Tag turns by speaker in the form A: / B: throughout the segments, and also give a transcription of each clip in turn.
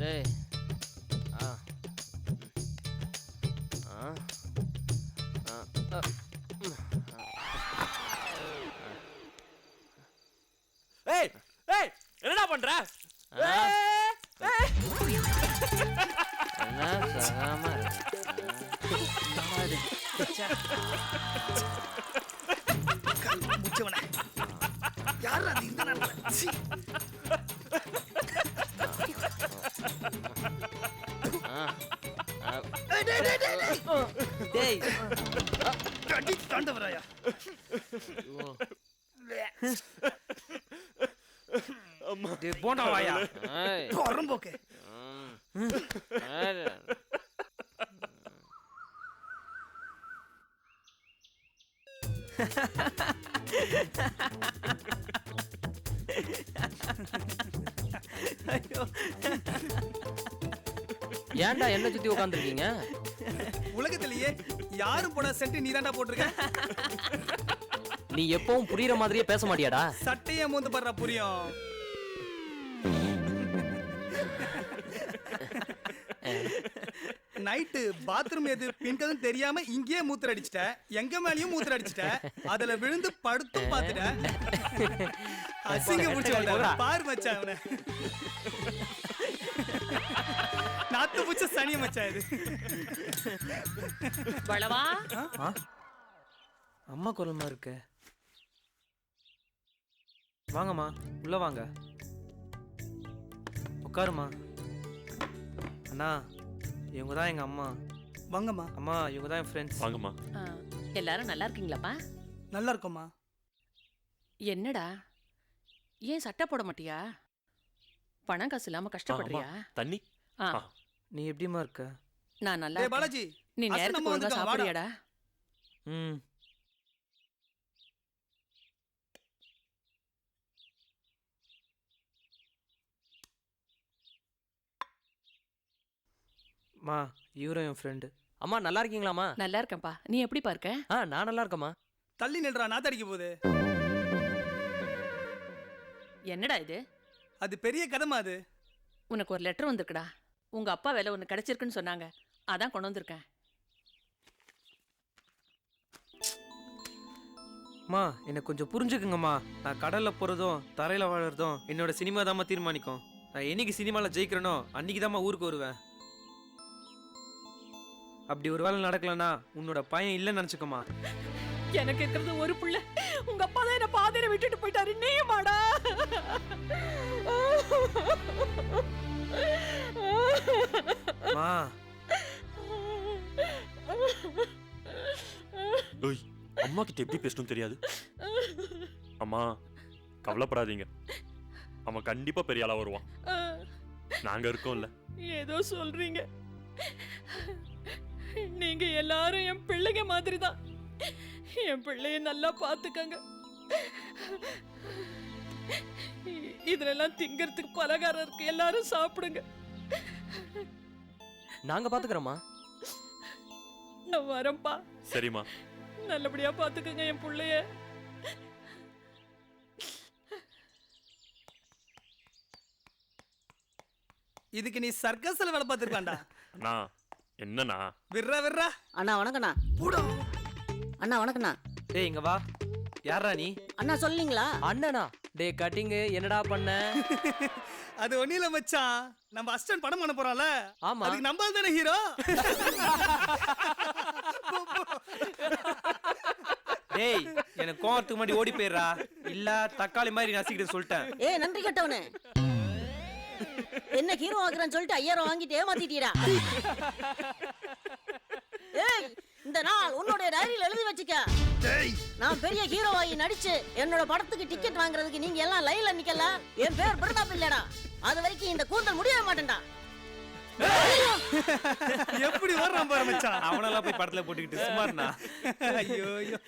A: டேய் ஆ ஆ
B: ஏய் ஏய் என்னடா பண்ற?
A: என்ன சகாம
C: யார் அது இந்த நேரத்துல?
A: டேய்
C: அடி தாண்டவராயா.
B: அம்மா
D: டேய் போண்டா வாயா.
A: ஏய்
C: வரம்போக்கே.
A: ஏன்டா என்ன சுத்தி உட்காந்துருக்கீங்க?
C: உலகத்திலேயே யாரும் போன சென்ட் நீ தாண்டா போட்டிருக்க.
A: நீ எப்பவும் புரியுற மாதிரியே பேச மாட்டியாடா?
C: சட்டையே மூந்து படுற புரியும். நைட்டு பாத்ரூம் எது பின்கதும் தெரியாம இங்கேயே மூத்திர அடிச்சிட்ட, எங்க மேலயும் மூத்திர அடிச்சிட்ட, அதுல விழுந்து படுத்தும் பாத்துட்ட. அசிங்க பூச்சி பாரு மச்சான் அவன. நாத்து பூச்ச சனிய மச்சான் இது.
E: வளவா
D: அம்மா குரல்மா இருக்கு. வாங்கம்மா உள்ள வாங்க, உட்காருமா. அண்ணா இவங்க தான் எங்க அம்மா.
C: வாங்கம்மா.
D: அம்மா இவங்க தான் என் ஃப்ரெண்ட்ஸ்.
B: வாங்கம்மா.
E: எல்லாரும் நல்லா இருக்கீங்களாப்பா?
C: நல்லா இருக்கோம்மா.
E: என்னடா ஏன் சட்டை போட மாட்டியா? பணம் காசு இல்லாம கஷ்டப்படுறியா?
B: தண்ணி.
E: ஆ,
D: நீ எப்படிமா இருக்க?
E: நான் நல்லா
C: டேய்
E: இருக்கேன்.
C: பாலாஜி,
E: நீ
C: அசல்
E: நேரத்துக்கு
C: நம்ம
E: ஒழுங்கா
C: வந்துட்டோம், வாடா.
E: சாப்பிடுறியாடா?
D: ம். மா இவரும் என் ஃப்ரெண்டு.
A: அம்மா நல்லா இருக்கீங்களாம்மா?
E: நல்லா இருக்கேன்ப்பா. நீ எப்படி பார்க்க?
A: நான் நல்லா இருக்கேம்மா.
C: தள்ளி நில்றா, நாத்தடிக்க போகுது.
E: என்னடா இது?
C: அது பெரிய கதமா அது.
E: உனக்கு ஒரு லெட்டர் வந்திருக்குடா. உங்க அப்பா வேலை ஒன்று கிடைச்சிருக்குன்னு சொன்னாங்க, அதான் கொண்டு வந்திருக்கேன்.
D: மா என்னை கொஞ்சம் புரிஞ்சுக்குங்கம்மா. நான் கடலில் போகிறதும் தரையில் வாழறதும் என்னோட சினிமா தாம்மா தீர்மானிக்கும். நான் என்னைக்கு சினிமாவில் ஜெயிக்கிறேனோ அன்றைக்கி தாம்மா ஊருக்கு வருவேன். அப்படி ஒரு வேலை நடக்கலன்னா உன்னோட பையன் இல்லைன்னு நினச்சிக்கம்மா.
E: எனக்கு இருக்கிறது ஒரு புள்ள. உங்க அப்பா தான் என்ன பாதையில விட்டுட்டு போயிட்டாரு. நீயுமாடா?
D: மா
B: ஓய் அம்மா கிட்ட எப்படி பேசணும் தெரியாது. அம்மா கவலைப்படாதீங்க, அவன் கண்டிப்பா பெரிய ஆளா வருவான். நாங்க இருக்கோம்ல.
E: ஏதோ சொல்றீங்க. நீங்க எல்லாரும் என் பிள்ளைங்க மாதிரி தான். என் பிள்ளைய நல்லா பாத்துக்கங்க. இதுலெல்லாம் திங்கறதுக்கு பலகாரம் இருக்கு, எல்லாரும் சாப்பிடுங்க.
A: நாங்க பாத்துக்கிறோம்மா.
E: நான் வரேன்ப்பா.
B: சரிம்மா.
E: நல்லபடியா பாத்துக்கங்க என் பிள்ளைய.
C: இதுக்கு நீ சர்க்கஸ்ல வேலை பார்த்திருக்காண்டா.
B: அண்ணா என்னண்ணா?
C: விர்றா விர்றா.
F: அண்ணா வணக்கண்ணா.
C: பூடா.
F: அண்ணா வணக்கண்ணா.
D: டேய் இங்க வா. யாரா நீ?
F: அண்ணா சொல்லீங்களா?
A: அண்ணனா? டே கட்டிங் என்னடா பண்ண?
C: அது ஒண்ணு இல்ல மச்சான், நம்ம அசிஸ்டன்ட் படம் பண்ண போறோம்ல,
A: ஆமா.
C: அதுக்கு நம்ம தானே ஹீரோ.
D: டேய் எனக்கு கோவத்துக்கு முன்னாடி ஓடி போயிடுறா, இல்ல தக்காளி மாதிரி நசிக்கிட்டு சொல்லிட்டேன்.
F: ஏய் நன்றி கட்டவனே, என்ன ஹீரோ ஆகுறேன்னு சொல்லிட்டு 5000 வாங்கிட்டு ஏமாத்திட்டீரா. ஏய் இந்த நாள் உன்னோட டைரியில எழுதி வச்சுக்க. நான் பெரிய ஹீரோவாகி நடிச்சு என்னோட படத்துக்கு டிக்கெட் வாங்குறதுக்கு நீங்க எல்லாம் லைன்ல நிக்கல. என் பேர் பிரதாப் இல்லடா. அது வரைக்கும் இந்த கூந்தல் முடியவே மாட்டேன்டா.
C: எப்படி வர்றான் பாரு மச்சான்.
D: அவனெல்லாம் போய் படத்துல போட்டுக்கிட்டு சும்மாண்ணா.
C: ஐயோ ஐயோ.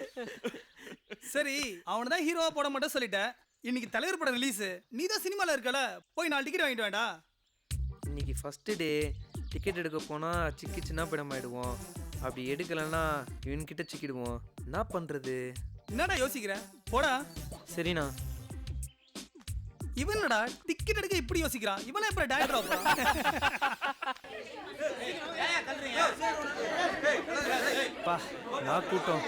C: சரி அவனை தான் ஹீரோவா போட மாட்டேன் சொல்லிட்டேன். இன்னைக்கு தலைவர் படம் ரிலீஸ், நீ தான் சினிமால இருக்கல, போய் 4 டிக்கெட் வாங்கிட்டு வேண்டா.
D: இன்னைக்கு ஃபர்ஸ்ட் டே. டிக்கெட் எடுக்க போனா சிக்கி சின்ன படம் ஆயிடுவோம். அப்படி எடுக்கலன்னா இவன்கிட்ட சிக்கிடுவோம். என்ன பண்றது?
C: என்னடா யோசிக்கிற? போடா.
D: சரிண்ணா.
C: இவனடா டிக்கெட் எடுக்க இப்படி யோசிக்கிறான். இவனே இப்ப டைரக்டர் ஆகுறான்.
D: பா நான் கூட்டம்.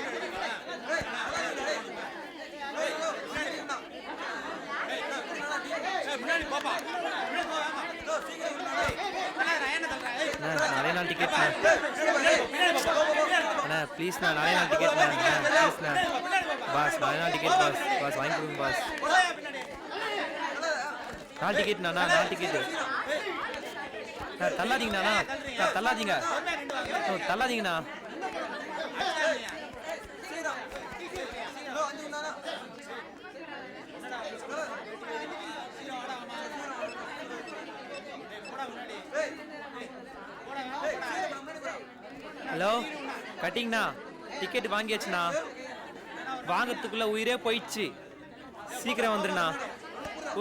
D: நிறைய நாள் டிக்கெட் அண்ணா ப்ளீஸ்ண்ணா, நிறைய நாள் டிக்கெட் ப்ளீஸ்ண்ணா பாஸ், நிறைய நாள் டிக்கெட் பாஸ். பாஸ் வாங்கி கொடுங்க பாஸ். நாள் டிக்கெட்ண்ணா, நாள் டிக்கெட்டு தள்ளாதீங்கண்ணா, தள்ளாதீங்க, தள்ளாதீங்கண்ணா. ஹலோ கட்டிங்கண்ணா, டிக்கெட் வாங்கியாச்சுண்ணா. வாங்கறதுக்குள்ள உயிரே போயிடுச்சு. சீக்கிரம் வந்துருண்ணா.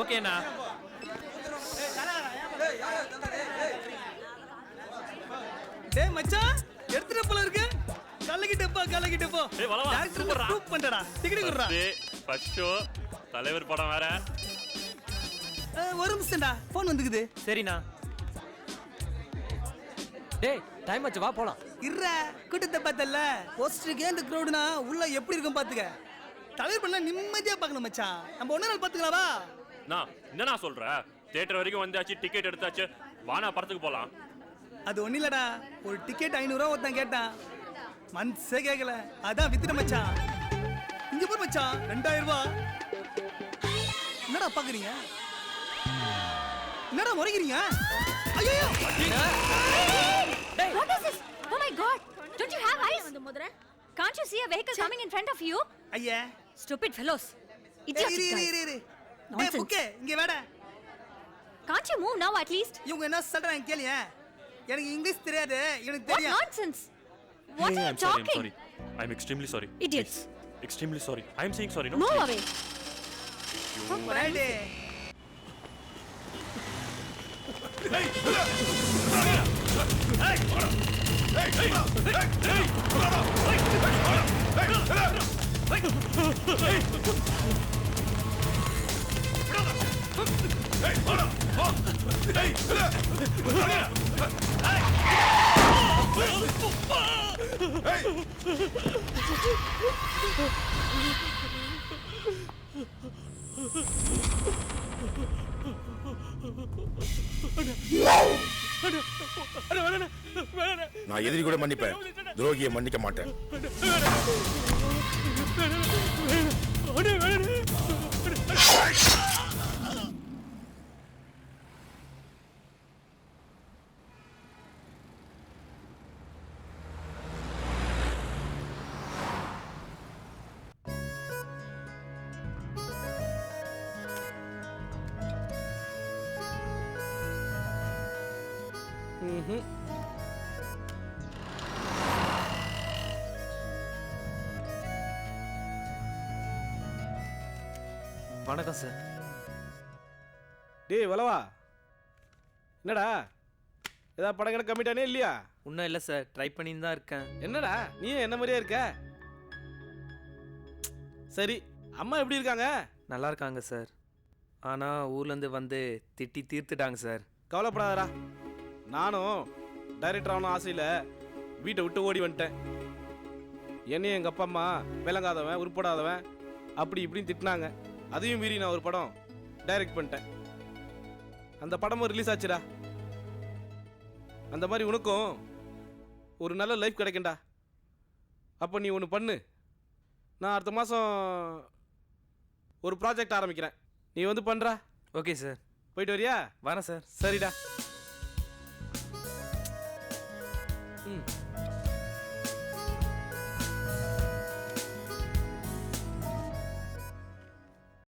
D: ஓகேண்ணா.
C: டேய் மச்சான், எடுத்துட்ட போல இருக்கு. கலக்கிட்ட போ.
B: ஏய் வளவா,
C: டைரக்டர் ப்ரூவ் பண்றடா. டிக்கெட் குடுறா.
B: ஃபர்ஸ்ட் ஷோ தலைவர் படம் வேற.
C: ஒரு நிமிஷம்டா, ஃபோன் வந்துக்குது.
D: சரிண்ணா.
A: டேய் டைம் ஆச்சு, வா போலாம்.
C: இருடா, கூட்டத்தை பார்த்தல. போஸ்டருக்கு இந்த க்ரௌடுனா உள்ள எப்படி இருக்கும் பாத்துக்க. தலைவர் பண்ண நிம்மதியா பார்க்கணும் மச்சான். நம்ம ஒண்ணு நாள் பாத்துக்கலாம் வா.
B: நான் என்னண்ணா சொல்ற? தியேட்டர் வரைக்கும் வந்தாச்சு, டிக்கெட் எடுத்தாச்சு, வானா படத்துக்கு போலாம்.
C: அது ஒண்ணு இல்லடா, ஒரு டிக்கெட் 500 ரூபா ஒருத்தன் கேட்டான். மனசே கேட்கல, அதான் வித்துட்ட மச்சான். இங்க போய் மச்சான் 2000 ரூபாய். என்னடா பாக்குறீங்க? என்னடா முறைக்கிறீங்க? ஐயோ
G: What is this? Oh my God! Don't you have eyes? Can't you see a vehicle coming in front of you?
C: ஐயா,
G: Stupid fellows!
C: இரு
G: Idiotic
C: இரு
G: guys!
C: இரு இரு. டேய்
G: Nonsense.
C: புக்கே, இங்க வாடா.
G: Can't you move now at least?
C: இவங்க என்ன சொல்றாங்க கேளியா? எனக்கு இங்கிலீஷ் தெரியாது, எனக்கு
G: What
C: தெரியும்.
G: nonsense! What are you
B: I'm sorry,
G: talking?
B: I'm extremely sorry.
G: Idiots!
B: Extremely sorry. I'm saying sorry. No.
G: Move away!
C: Friday.
H: நான் எதிரி கூட மன்னிப்பேன், துரோகியை மன்னிக்க மாட்டேன்.
D: வணக்கம் சார்.
I: டேய் வளவா, என்னடா ஏதாவது படம் கிட்ட கம்மிட்டானே இல்லையா?
D: இன்னும் இல்லை சார், ட்ரை பண்ணின்னு தான் இருக்கேன்.
I: என்னடா நீ என்ன மாதிரியே இருக்க? சரி, அம்மா எப்படி இருக்காங்க?
D: நல்லா இருக்காங்க சார். ஆனால் ஊர்லேருந்து வந்து திட்டி தீர்த்துட்டாங்க சார்.
I: கவலைப்படாதடா, நானும் டைரக்டர் ஆகணும் ஆசையில் வீட்டை விட்டு ஓடி வந்துட்டேன். என்னையும் எங்கள் அப்பா அம்மா விளங்காதவன், உருப்படாதவன் அப்படி இப்படின்னு திட்டினாங்க. அதையும் மீறி நான் ஒரு படம் டைரக்ட் பண்ணிட்டேன். அந்த படமும் ரிலீஸ் ஆச்சுடா. அந்த மாதிரி உனக்கும் ஒரு நல்ல லைஃப் கிடைக்கும்டா. அப்போ நீ ஒன்று பண்ணு, நான் அடுத்த மாதம் ஒரு ப்ராஜெக்ட் ஆரம்பிக்கிறேன், நீ வந்து பண்ணுறா.
D: Okay sir.
I: போயிட்டு வரியா?
D: வரேன் சார்.
I: சரிடா. ம்